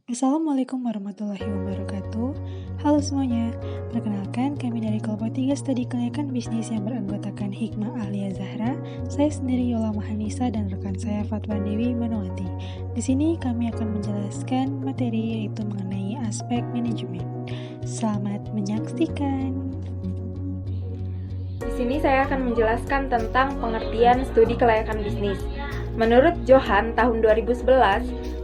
Assalamualaikum warahmatullahi wabarakatuh. Halo semuanya, perkenalkan kami dari kelompok 3 Studi Kelayakan Bisnis yang beranggotakan Hikmah Ahlia Zahra, saya sendiri Yola Mahanisa dan rekan saya Fatwa Dewi Manawati. Di sini kami akan menjelaskan materi yaitu mengenai aspek manajemen. Selamat menyaksikan. Di sini saya akan menjelaskan tentang pengertian studi kelayakan bisnis. Menurut Johan tahun 2011,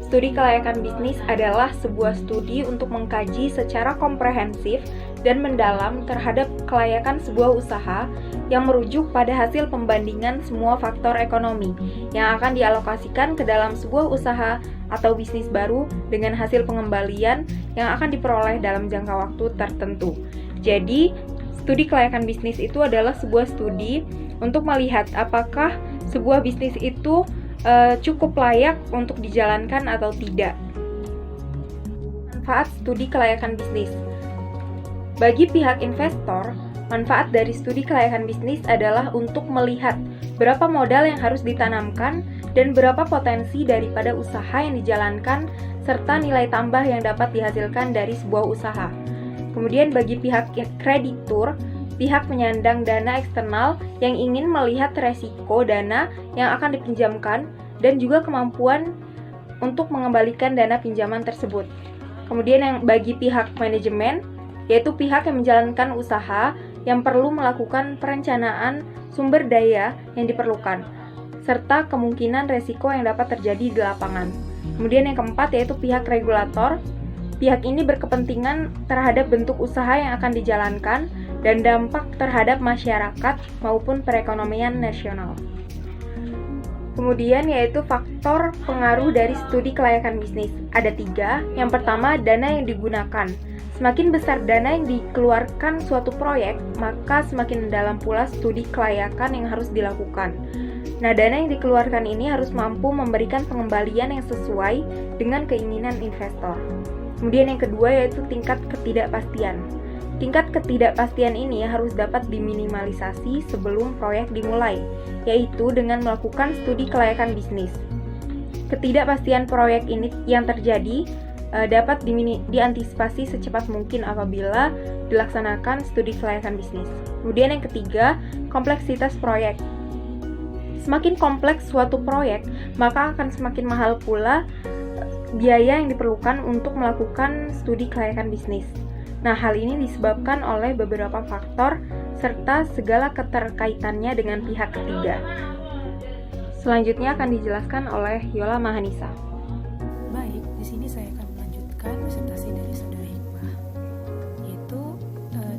studi kelayakan bisnis adalah sebuah studi untuk mengkaji secara komprehensif dan mendalam terhadap kelayakan sebuah usaha yang merujuk pada hasil pembandingan semua faktor ekonomi yang akan dialokasikan ke dalam sebuah usaha atau bisnis baru dengan hasil pengembalian yang akan diperoleh dalam jangka waktu tertentu. Jadi, studi kelayakan bisnis itu adalah sebuah studi untuk melihat apakah sebuah bisnis itu cukup layak untuk dijalankan atau tidak. Manfaat studi kelayakan bisnis. Bagi pihak investor, manfaat dari studi kelayakan bisnis adalah untuk melihat berapa modal yang harus ditanamkan dan berapa potensi daripada usaha yang dijalankan serta nilai tambah yang dapat dihasilkan dari sebuah usaha. Kemudian bagi pihak kreditur, pihak penyandang dana eksternal yang ingin melihat resiko dana yang akan dipinjamkan dan juga kemampuan untuk mengembalikan dana pinjaman tersebut. Kemudian yang bagi pihak manajemen, yaitu pihak yang menjalankan usaha yang perlu melakukan perencanaan sumber daya yang diperlukan, serta kemungkinan resiko yang dapat terjadi di lapangan. Kemudian yang keempat yaitu pihak regulator. Pihak ini berkepentingan terhadap bentuk usaha yang akan dijalankan dan dampak terhadap masyarakat maupun perekonomian nasional. Kemudian yaitu faktor pengaruh dari studi kelayakan bisnis. Ada 3. Yang pertama, dana yang digunakan. Semakin besar dana yang dikeluarkan suatu proyek, maka semakin mendalam pula studi kelayakan yang harus dilakukan. Nah, dana yang dikeluarkan ini harus mampu memberikan pengembalian yang sesuai dengan keinginan investor. Kemudian yang kedua yaitu tingkat ketidakpastian. Tingkat ketidakpastian ini harus dapat diminimalisasi sebelum proyek dimulai, yaitu dengan melakukan studi kelayakan bisnis. Ketidakpastian proyek ini yang terjadi dapat diantisipasi secepat mungkin apabila dilaksanakan studi kelayakan bisnis. Kemudian yang ketiga, kompleksitas proyek. Semakin kompleks suatu proyek, maka akan semakin mahal pula biaya yang diperlukan untuk melakukan studi kelayakan bisnis. Nah, hal ini disebabkan oleh beberapa faktor serta segala keterkaitannya dengan pihak ketiga. Selanjutnya akan dijelaskan oleh Yola Mahanisa. Baik, di sini saya akan melanjutkan presentasi dari Saudara Hikmah, yaitu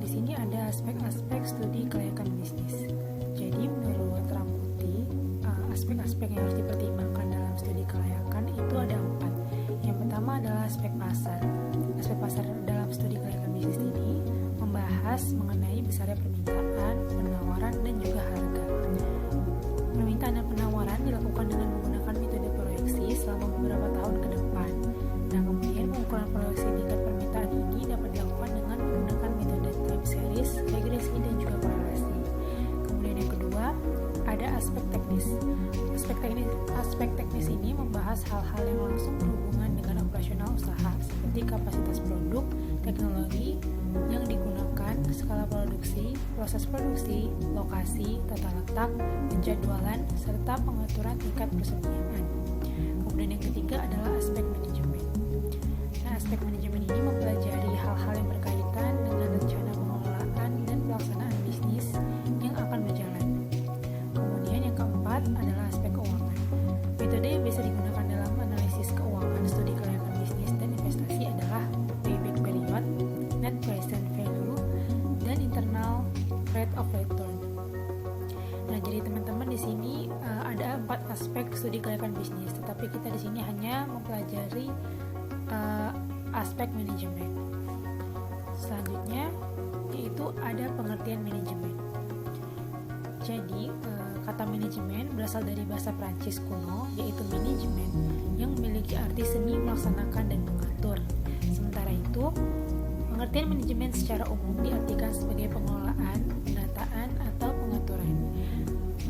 di sini ada aspek-aspek studi kelayakan bisnis. Jadi menurut Rambuti, aspek-aspek yang harus dipertimbangkan dalam studi kelayakan itu ada 4. Yang pertama adalah aspek pasar. Aspek pasar dalam studi kelayakan bisnis ini membahas mengenai besarnya permintaan, penawaran, dan juga harga. Permintaan dan penawaran dilakukan dengan menggunakan metode proyeksi selama beberapa tahun ke depan. Nah, kemudian pengukuran proyeksi tingkat permintaan ini dapat dilakukan dengan menggunakan metode time series, regresi, dan juga korelasi. Kemudian yang kedua, ada aspek teknis. Aspek teknis ini membahas hal-hal yang langsung berhubungan dengan operasional usaha, seperti kapasitas produk, teknologi yang digunakan, skala produksi, proses produksi, lokasi, tata letak, penjadwalan, serta pengaturan tingkat persediaan. Kemudian yang ketiga adalah aspek manajemen. Nah, aspek manajemen ini mempelajari hal-hal yang berkaitan dengan rencana pengelolaan dan pelaksanaan bisnis yang akan berjalan. Kemudian yang keempat adalah aspek keuangan. Metode yang bisa digunakan dalam analisis keuangan studi kelayakan bisnis dan investasi adalah payback period, net present value, dan internal rate of return. Nah, jadi teman-teman di sini ada 4 aspek studi kelayakan bisnis, tetapi kita di sini hanya mempelajari aspek manajemen. Selanjutnya yaitu ada pengertian manajemen. Jadi, kata manajemen berasal dari bahasa Prancis kuno, yaitu manajemen, yang memiliki arti seni melaksanakan dan mengatur. Sementara itu, pengertian manajemen secara umum diartikan sebagai pengelolaan, penataan, atau pengaturan.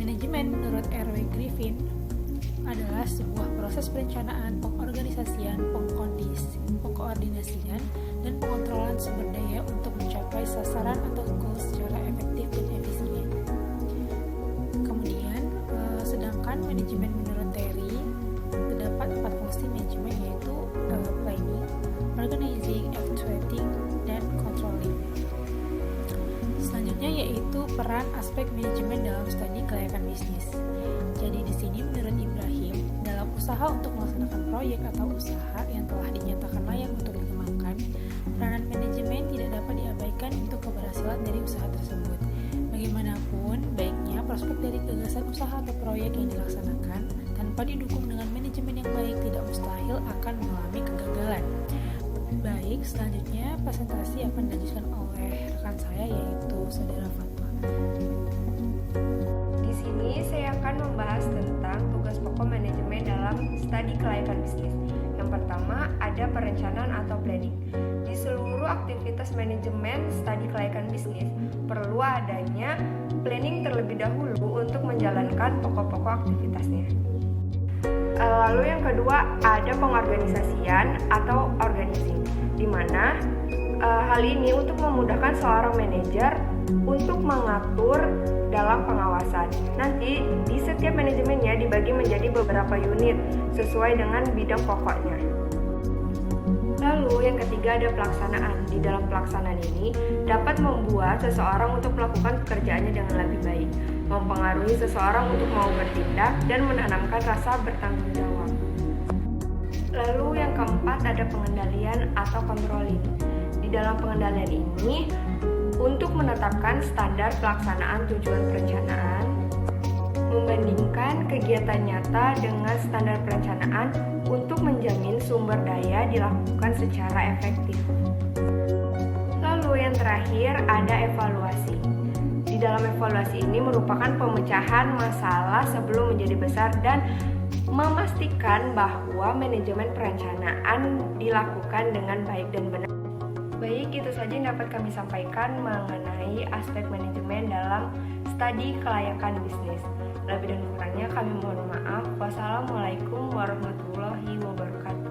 Manajemen menurut R.W. Griffin adalah sebuah proses perencanaan, pengorganisasian, mencapai sasaran atau goals secara efektif dan efisien. Kemudian, sedangkan manajemen menurut Terry, terdapat 4 fungsi manajemen, yaitu planning, organizing, actuating, dan controlling. Selanjutnya yaitu peran aspek manajemen dalam studi kelayakan bisnis. Jadi di sini menurut Ibrahim, dalam usaha untuk melaksanakan proyek atau usaha yang telah dinyatakan layak untuk dikembangkan, peranan manajemen tidak dapat diabaikan untuk keberhasilan dari usaha tersebut. Bagaimanapun, baiknya prospek dari gagasan usaha atau proyek yang dilaksanakan tanpa didukung dengan manajemen yang baik tidak mustahil akan mengalami kegagalan. Baik, selanjutnya presentasi akan dilanjutkan oleh rekan saya, yaitu Saudara Fatma. Di sini saya akan membahas tentang tugas pokok manajemen dalam studi kelayakan bisnis. Yang pertama, ada perencanaan atau planning. Di seluruh aktivitas manajemen studi kelayakan bisnis, perlu adanya planning terlebih dahulu untuk menjalankan pokok-pokok aktivitasnya. Lalu yang kedua, ada pengorganisasian atau organizing, di mana hal ini untuk memudahkan seorang manajer untuk mengatur dalam pengawasan. Nanti di setiap manajemennya dibagi menjadi beberapa unit sesuai dengan bidang pokoknya. Lalu yang ketiga ada pelaksanaan. Di dalam pelaksanaan ini dapat membuat seseorang untuk melakukan pekerjaannya dengan lebih baik, mempengaruhi seseorang untuk mau bertindak dan menanamkan rasa bertanggung jawab. Lalu yang keempat ada pengendalian atau controlling. Di dalam pengendalian ini untuk menetapkan standar pelaksanaan tujuan perencanaan, membandingkan kegiatan nyata dengan standar perencanaan untuk menjamin sumber daya dilakukan secara efektif. Lalu yang terakhir ada evaluasi. Di dalam evaluasi ini merupakan pemecahan masalah sebelum menjadi besar dan memastikan bahwa manajemen perencanaan dilakukan dengan baik dan benar. Baik, itu saja yang dapat kami sampaikan mengenai aspek manajemen dalam studi kelayakan bisnis. Lebih dan kurangnya kami mohon maaf. Wassalamualaikum warahmatullahi wabarakatuh.